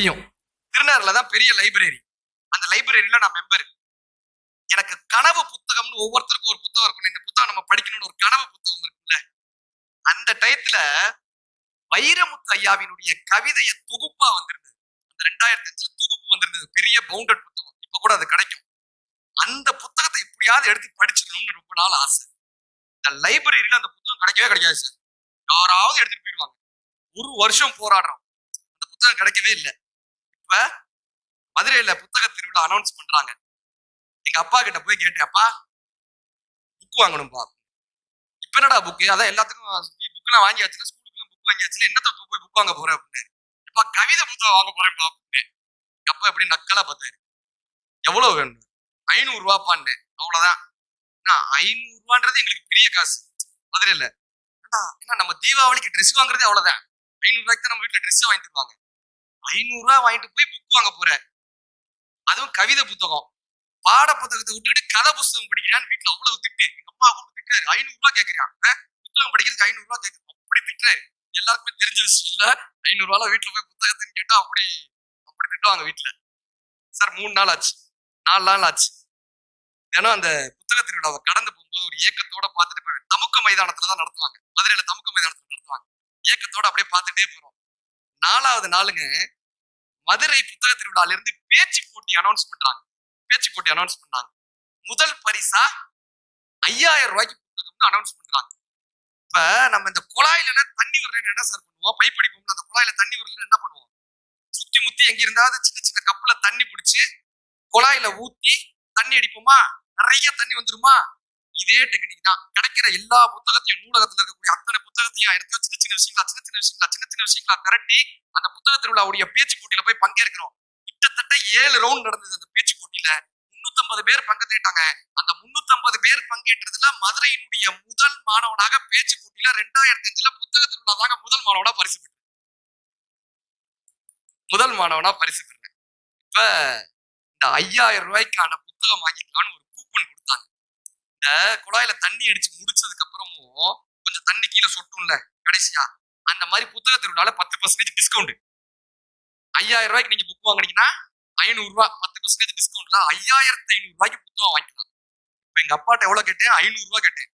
தெரியும். திருநகர்ல தான் பெரிய லைப்ரரி. அந்த லைப்ரரியில நான் மெம்பர். எனக்கு கனவு புத்தகம்னு ஒவ்வொருத்தருக்கும் ஒரு புத்தகம் இருக்கும். இந்த புத்தகம் நம்ம படிக்கணும்னு ஒரு கனவு புத்தகம் இருக்குல்ல. அந்த டயத்துல வைரமுத்து ஐயாவினுடைய கவிதைய தொகுப்பா வந்திருந்தது. அந்த 2005 தொகுப்பு வந்திருந்தது. பெரிய பவுண்டட் புத்தகம். இப்ப கூட அது கிடைக்கும். அந்த புத்தகத்தை எப்படியாவது எடுத்து படிச்சிடணும்னு ரொம்ப நாள் ஆசை. இந்த லைப்ரரியில அந்த புத்தகம் கிடைக்கவே கிடைக்காது சார். யாராவது எடுத்துட்டு போயிடுவாங்க. ஒரு வருஷம் போராடுறோம். அந்த புத்தகம் கிடைக்கவே இல்லை. இப்ப மதுரையில புத்தக திருவிழா அனௌன்ஸ் பண்றாங்க. எங்க அப்பா கிட்ட போய் கேட்டேன், அப்பா புக் வாங்கணும்பா. இப்ப என்னடா புக்கு? அதான் எல்லாத்துக்கும் புக்லாம் வாங்கியாச்சுல, ஸ்கூலுக்குலாம் புக் வாங்கியாச்சுல, என்னத்த போய் புக் வாங்க போறேன் அப்படின்னு. இப்ப கவிதை புத்தகம் வாங்க போறேன்ப்பா அப்படின்னு. எங்க அப்பா எப்படி நக்கலா பார்த்தாரு. எவ்வளவு வேணும்? 500 ரூபாப்பான்னு. அவ்வளவுதான். 500 ரூபான்றது எங்களுக்கு பெரிய காசு மதுரையில. ஏன்னா நம்ம தீபாவளிக்கு ட்ரெஸ் வாங்குறதே அவ்வளவுதான். 500 ரூபாய்க்கு தான் நம்ம வீட்டுல ட்ரெஸ் வாங்கிட்டு இருப்பாங்க. 500 ரூபாய் வாங்கிட்டு போய் புக் வாங்க போறேன். அதுவும் கவிதை புத்தகம். பாட புத்தகத்தை விட்டுக்கிட்டு கதை புத்தகம் படிக்கிறான்னு வீட்டுல அவ்வளவு திட்டு. எங்க அம்மா கூப்பிட்டு திட்டாரு. 500 ரூபாய் கேட்கிறான். புத்தகம் படிக்கிறதுக்கு 500 ரூபாய் கேட்குறேன். அப்படி திட்டாரு. எல்லாருக்குமே தெரிஞ்ச விஷயம் இல்ல. 500 ரூபாய் வீட்டுல போய் புத்தகத்துன்னு கேட்டா அப்படி திட்டுவாங்க வீட்டுல. சார் 3 நாள் ஆச்சு, 4 நாள் ஆச்சு. ஏன்னா அந்த புத்தக திருவிழாவை கடந்து போகும்போது ஒரு ஏக்கத்தோட பார்த்துட்டு போய் தமுக்க மைதானத்துலதான் நடத்துவாங்க. மதுரையில தமுக்க மைதானத்துல நடத்துவாங்க. ஏக்கத்தோட அப்படியே பார்த்துட்டே போறோம். 4வது நாளுங்க மதுரை புத்தக திருவிழால இருந்து பேச்சு போட்டி அனௌன்ஸ் பண்றாங்க. பேச்சு போட்டி அனௌன்ஸ் பண்ணாங்க. முதல் பரிசா 5000 ரூபாய்க்கு புத்தகம்னு அனௌன்ஸ் பண்றாங்க. இப்ப நம்ம இந்த குழாயில தண்ணி வரலன்னு என்ன சார் பண்ணுவோம்? பைப் அடிப்போம். அந்த குழாயில தண்ணி வரலன்னு என்ன பண்ணுவோம்? சுத்தி முத்தி எங்க இருந்தாவது சின்ன சின்ன கப்புல தண்ணி பிடிச்சு குழாயில ஊத்தி தண்ணி அடிப்போமா? நிறைய தண்ணி வந்துருமா? இதே டெக்னிக் தான். கிடைக்கிற எல்லா புத்தகத்தையும், நூலகத்துல இருக்கக்கூடிய அத்தனை புத்தகத்தையும் எடுத்து சின்ன சின்ன விஷயங்களா திரட்டி அந்த புத்தக திருவிழாவுடைய பேச்சு போட்டியில போய் பங்கேற்கிறோம். கிட்டத்தட்ட 7 ரவுண்ட் நடந்தது அந்த பேச்சு போட்டியில. 350 பேர் பங்கேற்றாங்க. அந்த 350 பேர் பங்கேற்றதுல மதுரையினுடைய முதல் மாணவனாக பேச்சு போட்டியில 2005 புத்தக திருவிழா தாங்க முதல் மாணவனா பரிசு பெற்றேன். இப்ப இந்த 5000 ரூபாய்க்கான புத்தகம் வாங்கிக்கலாம்னு ஒரு கூப்பன் கொடுத்தாங்க. இந்த குழாயில தண்ணி அடிச்சு முடிச்சதுக்கு அப்புறமும் கொஞ்சம் தண்ணி கீழே சொட்டும்ல கடைசியா, அந்த மாதிரி புத்தக திருவிழால 10% டிஸ்கவுண்ட். 5000 ரூபாய்க்கு நீங்க புக் வாங்கினீங்கன்னா 500 ரூபாய் 10% டிஸ்கவுண்ட்ல 5500 ரூபாய்க்கு புத்தகம் வாங்கிக்கலாம். இப்ப எங்க அப்பாட்ட எவ்வளவு கேட்டேன்? 500 ரூபாய் கேட்டேன்.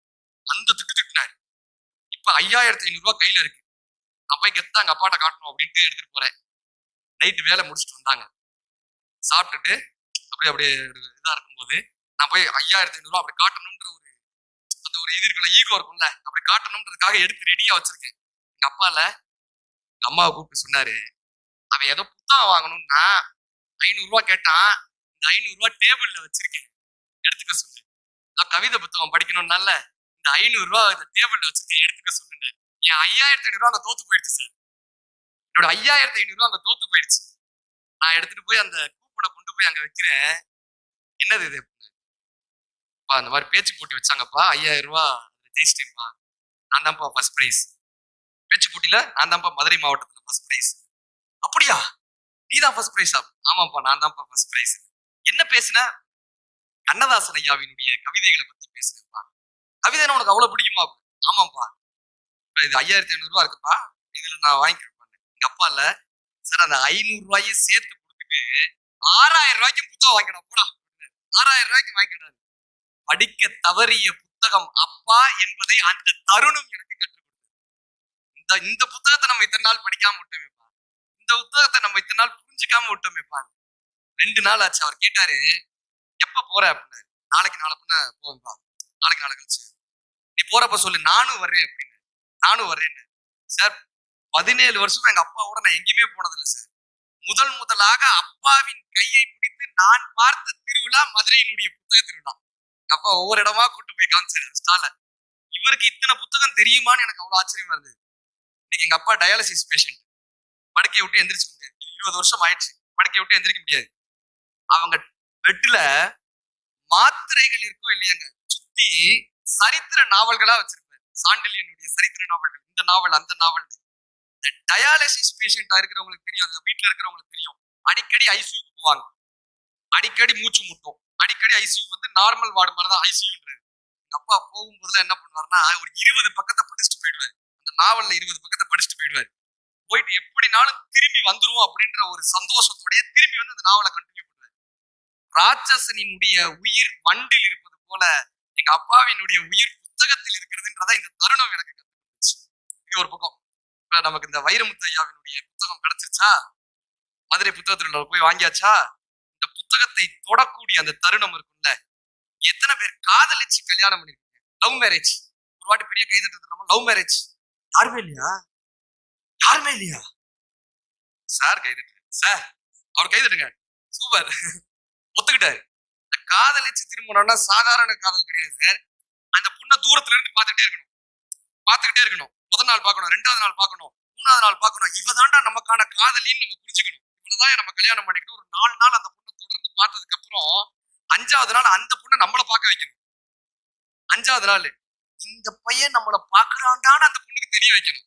அந்த திட்டுனாரு. இப்ப 5500 ரூபாய் கையில இருக்கு. நான் போய் கெத்தா எங்க அப்பாட்ட காட்டணும் அப்படின்ட்டு எடுத்துட்டு போறேன். நைட்டு வேலை முடிச்சுட்டு வந்தாங்க. சாப்பிட்டுட்டு அப்படியே இதா இருக்கும்போது நான் போய் 5500 ரூபாய் அப்படி காட்டணும்ன்ற ஒரு இது இருக்குல்ல, ஈகோ இருக்கும்ல, அப்படி காட்டணும்ன்றதுக்காக எடுத்து ரெடியா வச்சிருக்கேன். எங்க அம்மாவை கூப்பிட்டு சொன்னாரு, அவன் ஏதோ புத்தகம் வாங்கணும்னா 500 ரூபாய் கேட்டான். இந்த 500 ரூபாய் டேபிள்ல வச்சிருக்கேன், எடுத்துக்க சொல்லு. நான் கவிதை புத்தகம் படிக்கணும்னால இந்த 500 ரூபாய் இந்த டேபிள்ல வச்சிருக்கேன், எடுத்துக்க சொல்லுங்க. என் 5500 ரூபாய் அங்க தோத்து போயிடுச்சு சார். என்னோட 5500 ரூபாய் அங்க தோத்து போயிடுச்சு. நான் எடுத்துட்டு போய் அந்த கூப்பனை கொண்டு போய் அங்க வைக்கிறேன். என்னது இது? அந்த மாதிரி பேச்சு போட்டி வச்சாங்கப்பா, 5000 ரூபாய் ஜெயிச்சிட்டேன்ப்பா. நான் தான்ப்பா ஃபர்ஸ்ட் பிரைஸ். பேச்சு போட்டியில நான் தான்ப்பா மதுரை மாவட்டத்துல ஃபர்ஸ்ட் பிரைஸ். அப்படியா? நீதான் ஃபர்ஸ்ட் பிரைஸா? ஆமாப்பா, நான் தான்ப்பா ஃபர்ஸ்ட் பிரைஸ். என்ன பேசுன? கண்ணதாசன் ஐயாவினுடைய கவிதைகளை பத்தி பேசுனேன்ப்பா. கவிதை உனக்கு அவ்வளவு பிடிக்குமா? ஆமாப்பா. இது 5500 ரூபாய் இருக்குப்பா, இதுல நான் வாங்கிக்கிறேன். எங்க அப்பா இல்ல சார், அந்த 500 ரூபாயும் சேர்த்து கொடுத்துட்டு 6000 ரூபாய்க்கு புத்தகம் வாங்கிடும் போடா. 6000 ரூபாய்க்கு வாங்கிக்கிறாரு. படிக்க தவறிய புத்தகம் அப்பா என்பதை அந்த தருணம் எனக்கு கற்றுக் கொடுத்தது. இந்த புத்தகத்தை நம்ம இத்தனை நாள் படிக்காம விட்டோமேப்பா, இந்த புத்தகத்தை நம்ம இத்தனை நாள் புரிஞ்சுக்காம விட்டோமேப்பா. 2 நாள் ஆச்சு. அவர் கேட்டாரு, எப்ப போற அப்படின்னு. நாளைக்கு நாளை பின்ன போவேன்பா. நாளைக்கு நாளை கழிச்சு நீ போறப்ப சொல்லு, நானும் வர்றேன் அப்படின்னு. நானும் வர்றேன்னு. சார் 17 வருஷம் எங்க அப்பாவோட நான் எங்கேயுமே போனதில்லை சார். முதலாக அப்பாவின் கையை பிடித்து நான் பார்த்த திருவிழா மதுரையினுடைய புத்தக திருவிழா. அப்பா ஒவ்வொரு இடமா கூட்டு போய் காமிச்சாரு ஸ்டால. இவருக்கு இத்தனை புத்தகம் தெரியுமான்னு எனக்கு அவ்வளவு ஆச்சரியமா இருந்தது. இன்னைக்கு எங்க அப்பா டயாலிசிஸ் பேஷண்ட். படுக்கையை விட்டு எந்திரிச்சு முடியாது. 20 வருஷம் ஆயிடுச்சு. படுக்கையை விட்டு எந்திரிக்க முடியாது. அவங்க பெட்ல மாத்திரைகள் இருக்கோ இல்லையாங்க, சுத்தி சரித்திர நாவல்களா வச்சிருப்பாரு. சாண்டில்யனுடைய சரித்திர நாவல்கள், இந்த நாவல் அந்த நாவல். இந்த டயாலிசிஸ் பேஷண்டா இருக்கிறவங்களுக்கு தெரியும், அந்த வீட்டுல இருக்கிறவங்களுக்கு தெரியும். அடிக்கடி ஐசியூக்கு போவாங்க, அடிக்கடி மூச்சு முட்டும், அடிக்கடி ஐசியூ வந்து நார்மல் வார்டு மாதிரிதான் ஐசியூன்றது. எங்க அப்பா போகும்போதுல என்ன பண்ணுவாருன்னா, ஒரு 20 பக்கத்தை படிச்சுட்டு போயிடுவாரு. அந்த நாவல்ல 20 பக்கத்தை படிச்சுட்டு போயிடுவாரு. போயிட்டு எப்படினாலும் திரும்பி வந்துருவோம் அப்படின்ற ஒரு சந்தோஷத்தோடய திரும்பி வந்து அந்த நாவலை கண்டினியூ பண்ணுவாரு. ராட்சசனினுடைய உயிர் வண்டில் இருப்பது போல எங்க அப்பாவினுடைய உயிர் புத்தகத்தில் இருக்கிறதுன்றத இந்த தருணம் எனக்கு கத்துக்கிச்சு. இது ஒரு பக்கம். நமக்கு இந்த வைரமுத்து ஐயாவினுடைய புத்தகம் கிடைச்சிருச்சா, மதுரை புத்தகத்துல போய் வாங்கியாச்சா, இந்த புத்தகத்தை தொடக்கூடிய அந்த தருணம் இருக்கும்ல, எத்தனை பேர் காதலிச்சு கல்யாணம் பண்ணிருக்கீங்க? லவ் மேரேஜ் ஒரு வாட்டி பெரிய கைதட்டு. லவ் மேரேஜ் யாருமே இல்லையா? யாருமே இல்லையா சார்? கைதட்டு சார், அவர் கைதட்டுங்க. சூப்பர், ஒத்துக்கிட்டாரு. இந்த காதலிச்சு திருமணம்னா சாதாரண காதல் கிடையாது சார். அந்த பொண்ணை தூரத்துல இருந்து பார்த்துட்டே இருக்கணும். முதல் நாள் பார்க்கணும், 2வது நாள் பார்க்கணும், 3வது நாள் பார்க்கணும். இவதாண்டா நமக்கான காதலின்னு நம்ம புரிஞ்சுக்கணும். இவ்வளவுதான் நம்ம கல்யாணம் பண்ணிக்கணும். ஒரு 4 நாள் அந்த பொண்ணை தொடர்ந்து பார்த்ததுக்கு அப்புறம் 5வது நாள் அந்த பொண்ணை நம்மள பார்க்க வைக்கணும். 5வது நாள் இந்த பையன் நம்மள பாக்குறான்டான்னு அந்த பொண்ணுக்கு தெரிய வைக்கணும்.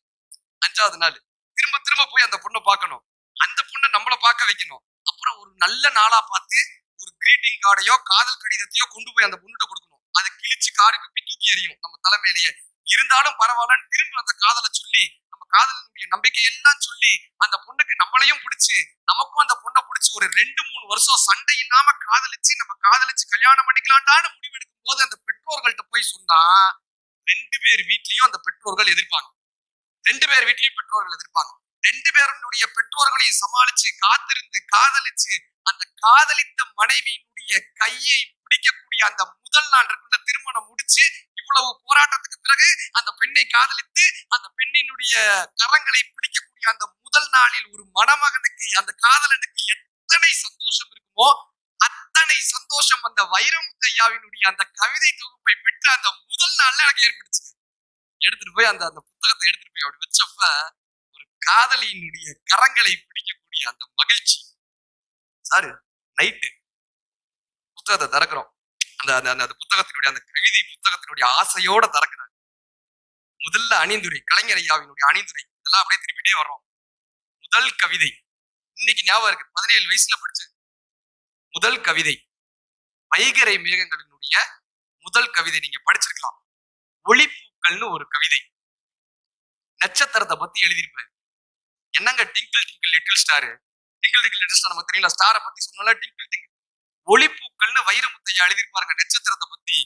5வது நாள் திரும்ப திரும்ப போய் அந்த பொண்ணை பார்க்கணும். அந்த பொண்ணை நம்மள பார்க்க வைக்கணும். அப்புறம் ஒரு நல்ல நாளா பார்த்து ஒரு கிரீட்டிங் கார்டையோ காதல் கடிதத்தையோ கொண்டு போய் அந்த பொண்ணுகிட்ட கொடுக்கணும். அதை கிழிச்சு காருக்கு போய் தூக்கி எறியும் நம்ம தலைமையிலேயே. இருந்தாலும் பரவாயில்லன்னு திரும்ப அந்த காதலை சொல்லி, நம்ம காதலினுடைய நம்பிக்கையெல்லாம் சொல்லி, அந்த பொண்ணுக்கு நம்மளையும் பிடிச்சு, நமக்கும் அந்த பொண்ணை பிடிச்சு ஒரு 2-3 வருஷம் சண்டை இல்லாம காதலிச்சு, நம்ம காதலிச்சு கல்யாணம் பண்ணிக்கலாம்டான்னு முடிவெடுக்கும் போது அந்த பெற்றோர்கள்ட்ட போய் சொன்னா 2 பேர் வீட்லயும் அந்த பெற்றோர்கள் எதிர்ப்பாங்க. 2 பேர் வீட்லயும் பெற்றோர்கள் எதிர்ப்பாங்க. 2 பேருடைய பெற்றோர்களையும் சமாளிச்சு காத்திருந்து காதலிச்சு அந்த காதலித்த மனைவியினுடைய கையை பிடிக்கக்கூடிய அந்த முதல் நாள் இருக்குள்ள திருமணம் முடிச்சு இவ்வளவு போராட்டத்துக்கு பிறகு அந்த பெண்ணை காதலித்து அந்த பெண்ணினுடைய கரங்களை பிடிக்கக்கூடிய அந்த முதல் நாளில் ஒரு மணமகனுக்கு அந்த காதலனுக்கு எத்தனை சந்தோஷம் இருக்குமோ அத்தனை சந்தோஷம் அந்த வைரமுத்து ஐயாவினுடைய அந்த கவிதை தொகுப்பை பெற்று அந்த முதல் நாள்ல எனக்கு ஏற்படுச்சு. எடுத்துட்டு போய் அந்த அந்த புத்தகத்தை எடுத்துட்டு போய் அப்படி வச்சப்ப ஒரு காதலியினுடைய கரங்களை பிடிக்கக்கூடிய அந்த மகிழ்ச்சி. சாரு நைட்டு புத்தகத்தை திறக்கிறோம். அந்த அந்த புத்தகத்தினுடைய அந்த கவிதை புத்தகத்தினுடைய ஆசையோட திறக்கிறாங்க. முதல்ல அணிந்துரை, கலைஞர் ஐயாவினுடைய அணிந்துரை, இதெல்லாம் அப்படியே திருப்பிட்டே வர்றோம். முதல் கவிதை இன்னைக்கு ஞாபகம் இருக்கு, 17 வயசுல படிச்சு முதல் கவிதை வைகறை மேகங்களினுடைய முதல் கவிதை. நீங்க படிச்சிருக்கலாம். ஒளிப்பூக்கள்னு ஒரு கவிதை. நட்சத்திரத்தை பத்தி எழுதியிருப்பாரு. என்னங்க டிங்கிள் டிங்கிள் லிட்டில் ஸ்டார், டிங்கிள் டிங்கிள் லிட்டில் ஸ்டார் நமக்கு தெரியல. ஸ்டாரை பத்தி சொன்னால டிங்கிள் டிங்கிள். ஒளிப்பூக்கள்னு வைரமுத்தையா எழுதியிருப்பாருங்க நட்சத்திரத்தை பத்தி.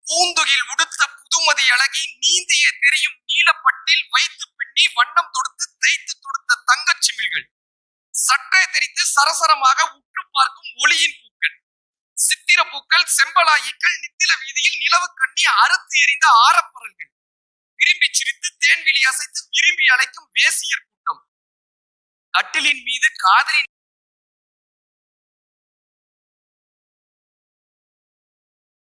பூந்துகில் உடுத்த புதுமதி அழகி நீந்திய தெரியும் நீலப்பட்டில் வைத்து பின்னி வண்ணம் தொடுத்து தைத்து தொடுத்த தங்கச் சிமிழ்கள் சட்டை தெரித்து சரசரமாக உற்று பார்க்கும் ஒளியின் பூக்கள் சித்திர பூக்கள் செம்பலாயிக்கள் நித்தில வீதியில் நிலவு கண்ணி அறுத்து எறிந்த ஆரப்பரல்கள் விரும்பி சிரித்து தேன்விழி அசைத்து விரும்பி அழைக்கும் வேசியர் கூட்டம் கட்டிலின் மீது காதலின்